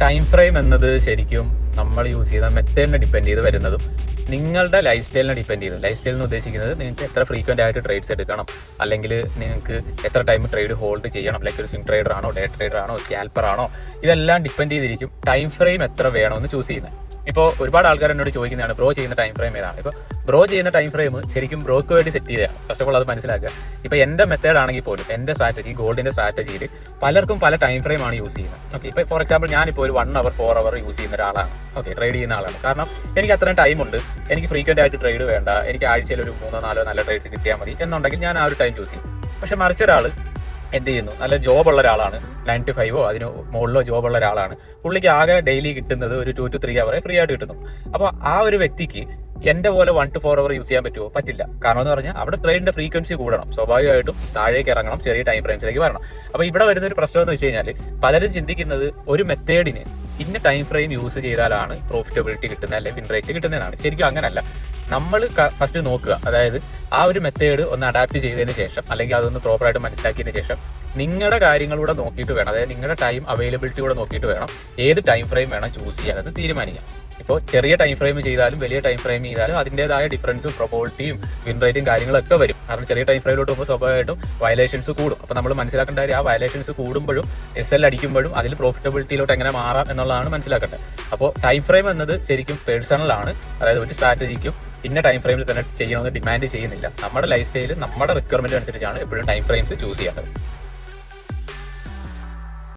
Time frame എന്നത് ശരിക്കും നമ്മൾ യൂസ് ചെയ്യുന്ന മെത്തേഡിനെ ഡിപ്പെൻഡ് ചെയ്ത് വരുന്നതും നിങ്ങളുടെ ലൈഫ് സ്റ്റൈലിനെ ഡിപ്പെൻഡ് ചെയ്ത് ലൈഫ് സ്റ്റൈൽ എന്ന് ഉദ്ദേശിക്കുന്നത് നിങ്ങൾക്ക് എത്ര ഫ്രീക്വന്റ് ആയിട്ട് ട്രേഡ്സ് എടുക്കണം, അല്ലെങ്കിൽ നിങ്ങൾക്ക് എത്ര ടൈം ട്രേഡ് ഹോൾഡ് ചെയ്യണം, ലൈക്ക് ഒരു സ്വിംഗ് ട്രേഡർ ആണോ, ഡേ ട്രേഡർ ആണോ, സ്കാൽപ്പർ ആണോ, ഇതെല്ലാം ഡിപ്പെൻഡ് ചെയ്തിരിക്കും ടൈം ഫ്രെയിം എത്ര വേണമെന്ന് ചൂസ് ചെയ്യുന്നത്. ഇപ്പോൾ ഒരുപാട് ആൾക്കാർ എന്നോട് ചോദിക്കുന്നതാണ് ബ്രോ ചെയ്യുന്ന ടൈം ഫ്രെയിം ഏതാണ്. ഇപ്പോൾ ബ്രോ ചെയ്യുന്ന ടൈം ഫ്രെയിം ശരിക്കും ബ്രോക്ക് വേണ്ടി സെറ്റ് ചെയ്തതാണ്. ഫസ്റ്റ് ഓഫ് ഓൾ അത് മനസ്സിലാക്കുക. ഇപ്പോൾ എൻ്റെ മെത്തേഡ് ആണെങ്കിൽ പോലും എൻ്റെ സ്ട്രാറ്റജി, ഗോൾഡിൻ്റെ സ്ട്രാറ്റജിയിൽ പലർക്കും പല ടൈം ഫ്രെയിം ആണ് യൂസ് ചെയ്യുന്നത്. ഓക്കെ, ഇപ്പോൾ ഫോർ എക്സാമ്പിൾ ഞാനിപ്പോൾ ഒരു 1 hour 4 hour യൂസ് ചെയ്യുന്ന ഒരാളാണ്. ഓക്കെ, ട്രേഡ് ചെയ്യുന്ന ആളാണ്. കാരണം എനിക്ക് അത്രയും ടൈമുണ്ട്, എനിക്ക് ഫ്രീക്വന്റ് ആയിട്ട് ട്രേഡ് വേണ്ട, എനിക്ക് ആഴ്ചയിൽ ഒരു 3-4 നല്ല ട്രേഡ്സ് കിട്ടിയാൽ മതി എന്നുണ്ടെങ്കിൽ ഞാൻ ആ ഒരു ടൈം ചൂസ് ചെയ്യും. പക്ഷെ മറിച്ചൊരാൾ എന്ത് ചെയ്യുന്നു, നല്ല ജോബുള്ള ഒരാളാണ്, 9 to 5 അതിന് മുകളിലോ ജോബുള്ള ഒരാളാണ്, പുള്ളിക്ക് ആകെ ഡെയിലി കിട്ടുന്നത് ഒരു 2 to 3 hour ഫ്രീ ആയിട്ട് കിട്ടുന്നു. അപ്പോൾ ആ ഒരു വ്യക്തിക്ക് എന്റെ പോലെ 1 to 4 hour യൂസ് ചെയ്യാൻ പറ്റുമോ? പറ്റില്ല. കാരണം എന്ന് പറഞ്ഞാൽ അവിടെ ട്രേഡിന്റെ ഫ്രീക്വൻസി കൂടണം, സ്വാഭാവികമായിട്ടും താഴേക്ക് ഇറങ്ങണം, ചെറിയ ടൈം ഫ്രെയിംസിലേക്ക് വരണം. അപ്പോൾ ഇവിടെ വരുന്ന ഒരു പ്രശ്നം എന്ന് വെച്ച് കഴിഞ്ഞാൽ പലരും ചിന്തിക്കുന്നത് ഒരു മെത്തേഡിന് ഇന്ന ടൈം ഫ്രെയിം യൂസ് ചെയ്താലാണ് പ്രോഫിറ്റബിലിറ്റി കിട്ടുന്നത്, അല്ലെങ്കിൽ വിൻ റേറ്റ് കിട്ടുന്നതാണ്. ശരിക്കും അങ്ങനല്ല. നമ്മൾ ഫസ്റ്റ് നോക്കുക, അതായത് ആ ഒരു മെത്തേഡ് ഒന്ന് അഡാപ്റ്റ് ചെയ്തതിന് ശേഷം, അല്ലെങ്കിൽ അതൊന്ന് പ്രോപ്പറായിട്ട് മനസ്സിലാക്കിയതിന് ശേഷം നിങ്ങളുടെ കാര്യങ്ങളൂടെ നോക്കിയിട്ട് വേണം, അതായത് നിങ്ങളുടെ ടൈം അവൈലബിലിറ്റി കൂടെ നോക്കിയിട്ട് വേണം ഏത് ടൈം ഫ്രെയിം വേണം ചൂസ് ചെയ്യാനെന്ന് തീരുമാനിക്കാം. ഇപ്പോൾ ചെറിയ ടൈം ഫ്രെയിം ചെയ്താലും വലിയ ടൈം ഫ്രെയിം ചെയ്താലും അതിൻ്റെതായ ഡിഫറൻസും പ്രോബിലിറ്റിയും വിൻ റേറ്റും കാര്യങ്ങളൊക്കെ വരും. കാരണം ചെറിയ ടൈം ഫ്രെയിമിലോട്ട് പോകുമ്പോൾ സ്വാഭാവികമായിട്ടും വയലേഷൻസ് കൂടും. അപ്പോൾ നമ്മൾ മനസ്സിലാക്കേണ്ട കാര്യം ആ വയലേഷൻസ് കൂടുമ്പോഴും SL അടിക്കുമ്പോഴും അതിൽ പ്രോഫിറ്റബിലിറ്റിയിലോട്ട് എങ്ങനെ മാറാം എന്നുള്ളതാണ് മനസ്സിലാക്കേണ്ടത്. അപ്പോൾ ടൈം ഫ്രെയിം എന്നത് ശരിക്കും പേഴ്സണൽ ആണ്. അതായത് ഒരു സ്ട്രാറ്റജിക്കും ഇന്ന ടൈം ഫ്രെയിമിൽ തന്നെ ചെയ്യണമെന്ന് ഡിമാൻഡ് ചെയ്യുന്നില്ല. നമ്മുടെ ലൈഫ് സ്റ്റൈൽ, നമ്മുടെ റിക്വയർമെന്റ് അനുസരിച്ചാണ് എപ്പോഴും ടൈം ഫ്രെയിംസ് ചൂസ് ചെയ്യേണ്ടത്.